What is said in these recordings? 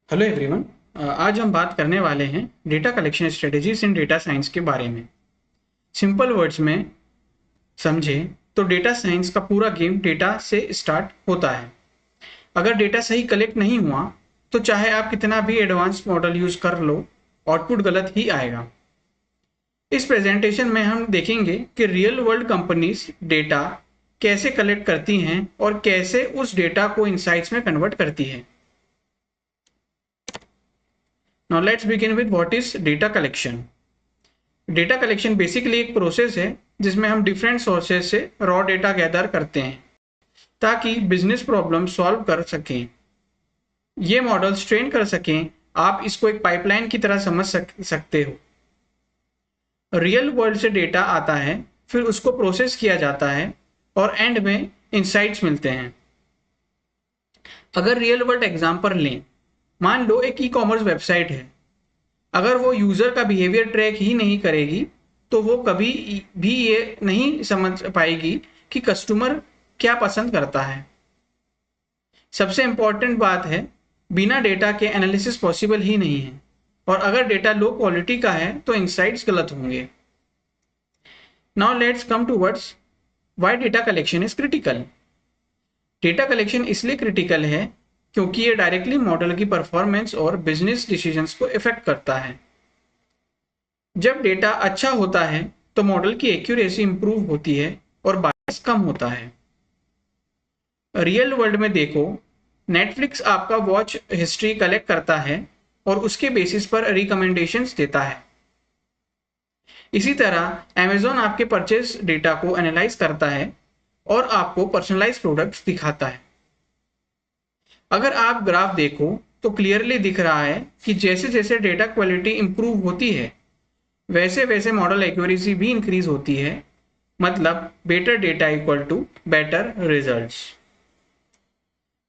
Hello everyone. आज हम बात करने वाले हैं डेटा कलेक्शन स्ट्रेटेजीज इन डेटा साइंस के बारे में। सिंपल वर्ड्स में समझें तो डेटा साइंस का पूरा गेम डेटा से स्टार्ट होता है। अगर डेटा सही कलेक्ट नहीं हुआ तो चाहे आप कितना भी एडवांस मॉडल यूज कर लो, आउटपुट गलत ही आएगा। इस प्रेजेंटेशन में हम देखेंगे कि रियल वर्ल्ड कंपनीज डेटा कैसे कलेक्ट करती हैं और कैसे उस डेटा को इनसाइट्स में कन्वर्ट करती है। Now let's begin with what is data collection. Data collection basically एक प्रोसेस है जिसमें हम डिफरेंट सोर्सेज से रॉ डेटा गैदर करते हैं ताकि बिजनेस प्रॉब्लम सॉल्व कर सकें। ये मॉडल्स ट्रेन कर सकें। आप इसको एक पाइपलाइन की तरह समझ सकते हो। रियल वर्ल्ड से डेटा आता है, फिर उसको प्रोसेस किया जाता है और एंड में इंसाइट्स मिलते हैं। अगर रियल वर्ल्ड एग्जांपल लें, मान लो एक ई कॉमर्स वेबसाइट है। अगर वो यूजर का बिहेवियर ट्रैक ही नहीं करेगी तो वो कभी भी ये नहीं समझ पाएगी कि कस्टमर क्या पसंद करता है। सबसे इंपॉर्टेंट बात है, बिना डेटा के एनालिसिस पॉसिबल ही नहीं है, और अगर डेटा लो क्वालिटी का है तो इंसाइट्स गलत होंगे। Now let's come to words why data collection is critical. Data collection इसलिए क्रिटिकल है क्योंकि ये डायरेक्टली मॉडल की परफॉर्मेंस और बिजनेस डिसीजंस को इफेक्ट करता है। जब डेटा अच्छा होता है तो मॉडल की एक्यूरेसी इंप्रूव होती है और बायस कम होता है। रियल वर्ल्ड में देखो, नेटफ्लिक्स आपका वॉच हिस्ट्री कलेक्ट करता है और उसके बेसिस पर रिकमेंडेशंस देता है। इसी तरह अमेज़न आपके परचेज डेटा को एनालाइज करता है और आपको पर्सनलाइज प्रोडक्ट्स दिखाता है। अगर आप ग्राफ देखो तो क्लियरली दिख रहा है कि जैसे जैसे डेटा क्वालिटी इंप्रूव होती है वैसे वैसे मॉडल एक्यूरेसी भी इंक्रीज होती है। मतलब better data equal to better results.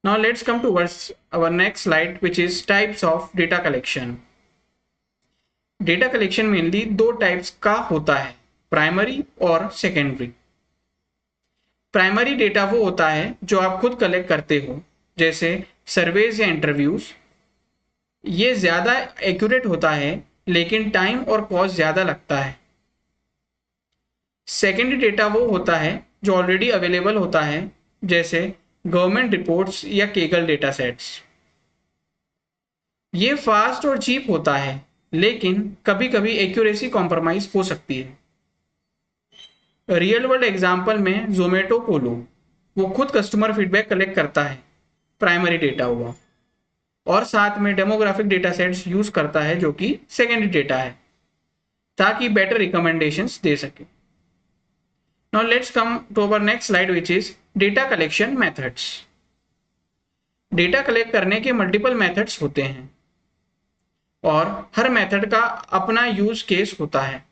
Now let's come to our next slide which is types of data collection. Data collection mainly दो टाइप्स का होता है, प्राइमरी और सेकेंडरी। प्राइमरी डेटा वो होता है जो आप खुद कलेक्ट करते हो, जैसे सर्वेज या इंटरव्यूज। ये ज्यादा एक्यूरेट होता है लेकिन टाइम और कॉस्ट ज्यादा लगता है। सेकेंडरी डेटा वो होता है जो ऑलरेडी अवेलेबल होता है, जैसे गवर्नमेंट रिपोर्ट्स या केगल डेटा सेट्स। ये फास्ट और चीप होता है लेकिन कभी कभी एक्यूरेसी कॉम्प्रोमाइज हो सकती है। रियल वर्ल्ड एग्जांपल में जोमेटो को लो, वो खुद कस्टमर फीडबैक कलेक्ट करता है, प्राइमरी डेटा हुआ, और साथ में डेमोग्राफिक डेटा सेट्स यूज करता है जो कि सेकेंडरी डेटा है, ताकि बेटर रिकमेंडेशंस दे सके। Now let's come to our next slide which is data collection methods. Data collect करने के मल्टीपल मेथड्स होते हैं और हर मेथड का अपना यूज केस होता है।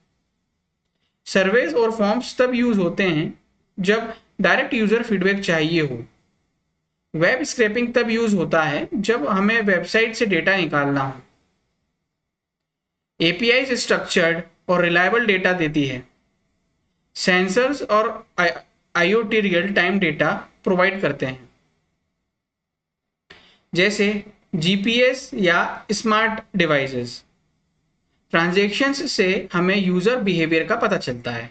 सर्वेज और फॉर्म्स तब यूज होते हैं जब डायरेक्ट यूजर फीडबैक चाहिए हो। वेब स्क्रैपिंग तब यूज होता है जब हमें वेबसाइट से डेटा निकालना हो। एपीआई स्ट्रक्चर्ड और रिलायबल डेटा देती है। सेंसर्स और IoT real time data provide करते हैं, जैसे जीपीएस या स्मार्ट डिवाइसेस। ट्रांजैक्शंस से हमें यूजर बिहेवियर का पता चलता है।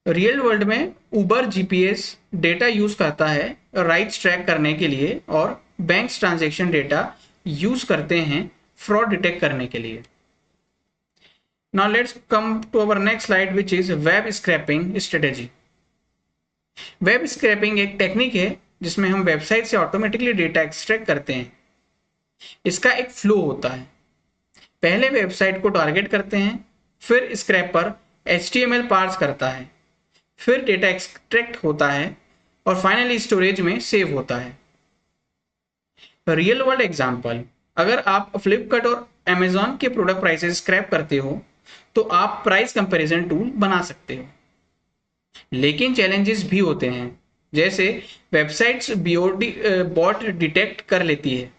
रियल वर्ल्ड में उबर जीपीएस डेटा यूज करता है राइड्स ट्रैक करने के लिए, और बैंक्स ट्रांजैक्शन डेटा यूज करते हैं फ्रॉड डिटेक्ट करने के लिए। Now let's come to our next slide which is web scraping strategy. Web scraping एक टेक्निक है जिसमें हम वेबसाइट से ऑटोमेटिकली डेटा एक्सट्रैक्ट करते हैं। इसका एक फ्लो होता है। पहले वेबसाइट को टारगेट करते हैं, फिर स्क्रैपर HTML पार्स करता है, फिर डेटा एक्सट्रैक्ट होता है और फाइनली स्टोरेज में सेव होता है। रियल वर्ल्ड एग्जांपल, अगर आप फ्लिपकार्ट और अमेजॉन के प्रोडक्ट प्राइसेस स्क्रैप करते हो तो आप प्राइस कंपैरिजन टूल बना सकते हो। लेकिन चैलेंजेस भी होते हैं, जैसे वेबसाइट्स बॉट डिटेक्ट कर लेती है,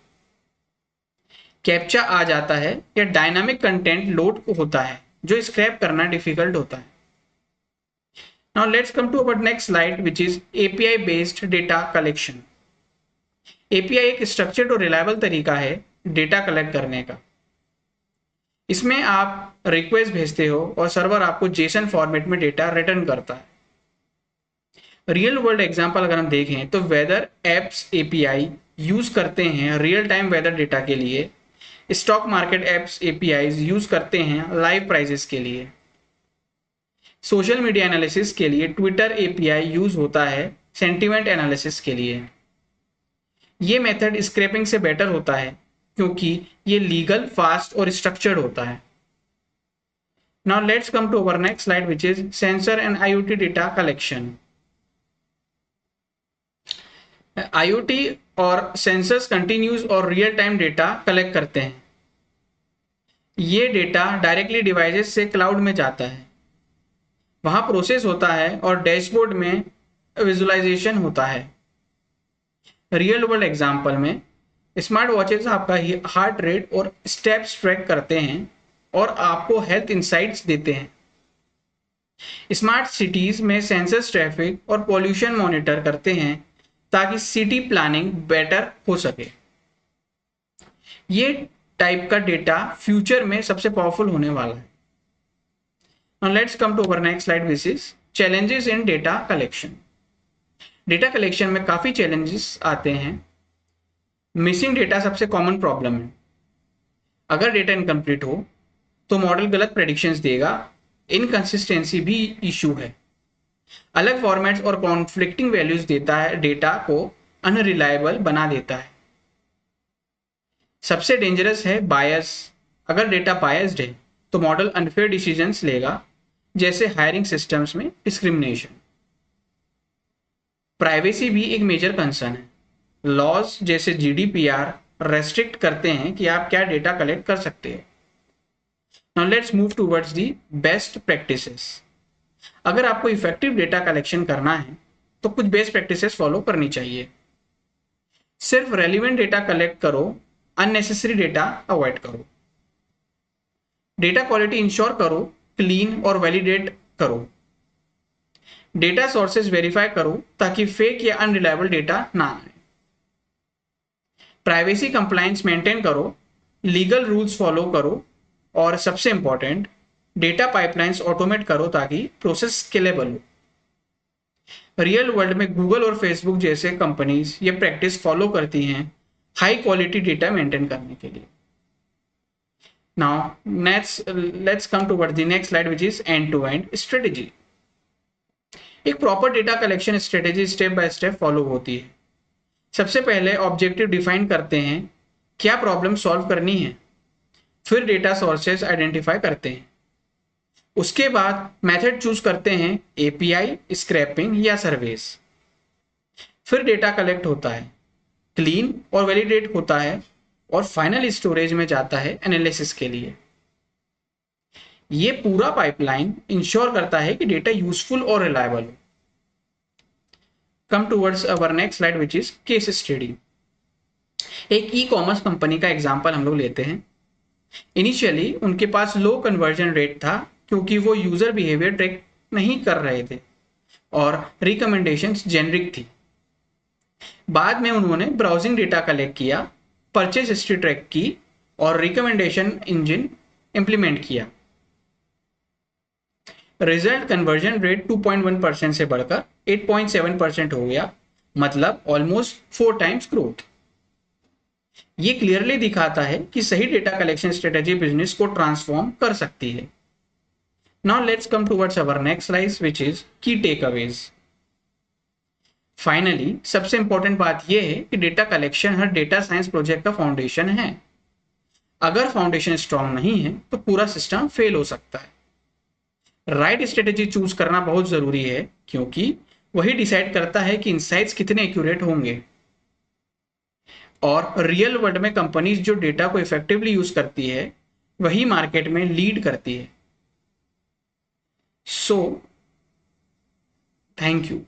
कैप्चा आ जाता है, या डायनामिक कंटेंट लोड होता है जो स्क्रैप करना डिफिकल्ट होता है। Now let's come to our next slide which is API based data collection. API एक स्ट्रक्चर्ड और रिलायबल तरीका है डेटा कलेक्ट करने का। इसमें आप रिक्वेस्ट भेजते हो और सर्वर आपको जेसन फॉर्मेट में डेटा रिटर्न करता है। रियल वर्ल्ड एग्जांपल अगर हम देखें तो वेदर एप्स एपीआई यूज करते हैं रियल टाइम वेदर डेटा के लिए, stock market apps API use करते हैं लाइव प्राइसेस के लिए, सोशल मीडिया एनालिसिस के लिए ट्विटर एपीआई यूज होता है सेंटीमेंट एनालिसिस के लिए। ये मेथड स्क्रैपिंग से बेटर होता है क्योंकि ये लीगल, फास्ट और स्ट्रक्चर्ड होता है। Now let's come to our next slide which is sensor and IoT data collection. IoT और सेंसर्स कंटिन्यूस और रियल टाइम डेटा कलेक्ट करते हैं। ये डेटा डायरेक्टली डिवाइसेस से क्लाउड में जाता है, वहां प्रोसेस होता है और डैशबोर्ड में विजुअलाइजेशन होता है। रियल वर्ल्ड एग्जांपल में स्मार्ट वॉचेस आपका हार्ट रेट और स्टेप्स ट्रैक करते हैं और आपको हेल्थ इंसाइट्स देते हैं। स्मार्ट सिटीज में सेंसर्स ट्रैफिक और पॉल्यूशन मॉनिटर करते हैं ताकि सिटी प्लानिंग बेटर हो सके। ये टाइप का डेटा फ्यूचर में सबसे पावरफुल होने वाला है। Now let's come to our next slide which is challenges in data collection. Data collection में काफी चैलेंजेस आते हैं। मिसिंग डेटा सबसे कॉमन प्रॉब्लम है। अगर डेटा इनकम्प्लीट हो तो मॉडल गलत प्रेडिक्शंस देगा, इनकंसिस्टेंसी भी इशू है, अलग फॉर्मेट्स और कॉन्फ्लिक्टिंग वैल्यूज देता है, डेटा को अनरिलायबल बना देता है। सबसे डेंजरस है बायस। अगर डेटा बायस्ड है तो मॉडल अनफेयर डिसीजंस लेगा, जैसे हायरिंग सिस्टम्स में डिस्क्रिमिनेशन। प्राइवेसी भी एक मेजर कंसर्न है। लॉज जैसे जीडीपीआर रेस्ट्रिक्ट करते हैं कि आप क्या डेटा कलेक्ट कर सकते हैं। Now let's move towards the best practices. अगर आपको इफेक्टिव डेटा कलेक्शन करना है तो कुछ बेस्ट प्रैक्टिसेस फॉलो करनी चाहिए। सिर्फ रेलिवेंट डेटा कलेक्ट करो, अननेसेसरी डेटा अवॉइड करो। डेटा क्वालिटी इंश्योर करो, क्लीन और वैलिडेट करो। डेटा सोर्सेज वेरीफाई करो ताकि फेक या अनरिलायबल डेटा ना आए। प्राइवेसी कंप्लायंस मेंटेन करो, लीगल रूल्स फॉलो करो और सबसे इंपॉर्टेंट डेटा पाइपलाइंस ऑटोमेट करो ताकि प्रोसेस स्केलेबल हो। रियल वर्ल्ड में गूगल और फेसबुक जैसे कंपनीज ये प्रैक्टिस फॉलो करती हैं हाई क्वालिटी डेटा मेंटेन करने के लिए। Now let's come towards the next slide which is end-to-end strategy. एक proper data collection strategy step by step follow होती है। सबसे पहले ऑब्जेक्टिव डिफाइन करते हैं, क्या प्रॉब्लम सॉल्व करनी है, फिर डेटा सोर्सेज आइडेंटिफाई करते हैं, उसके बाद मेथड चूज करते हैं, एपीआई, स्क्रैपिंग या सर्वेस, फिर डेटा कलेक्ट होता है, क्लीन और वैलिडेट होता है और फाइनल स्टोरेज में जाता है एनालिसिस के लिए। ये पूरा पाइपलाइन इंश्योर करता है कि डेटा यूजफुल और रिलायबल हो। Come towards our next slide which is case study. एक ई कॉमर्स कंपनी का एग्जांपल हम लोग लेते हैं। इनिशियली उनके पास लो कन्वर्जन रेट था क्योंकि वो यूजर बिहेवियर ट्रैक नहीं कर रहे थे और रिकमेंडेशंस जेनरिक थी। बाद में उन्होंने ब्राउजिंग डेटा कलेक्ट किया, परचेज हिस्ट्री ट्रैक की और रिकमेंडेशन इंजन इंप्लीमेंट किया। रिजल्ट कन्वर्जन रेट 2.1% से बढ़कर 8.7% हो गया, मतलब ऑलमोस्ट 4 टाइम्स ग्रोथ। ये क्लियरली दिखाता है कि सही डेटा कलेक्शन स्ट्रेटेजी बिजनेस को ट्रांसफॉर्म कर सकती है। Now let's come towards our next slide which is की टेकअवेज। फाइनली सबसे इंपॉर्टेंट बात यह है कि डेटा कलेक्शन हर डेटा साइंस प्रोजेक्ट का फाउंडेशन है। अगर फाउंडेशन स्ट्रांग नहीं है तो पूरा सिस्टम फेल हो सकता है। राइट स्ट्रेटेजी चूज करना बहुत जरूरी है क्योंकि वही डिसाइड करता है कि इनसाइट्स कितने एक्यूरेट होंगे। और रियल वर्ल्ड में कंपनीज जो डेटा को इफेक्टिवली यूज करती है वही मार्केट में लीड करती है। So thank you.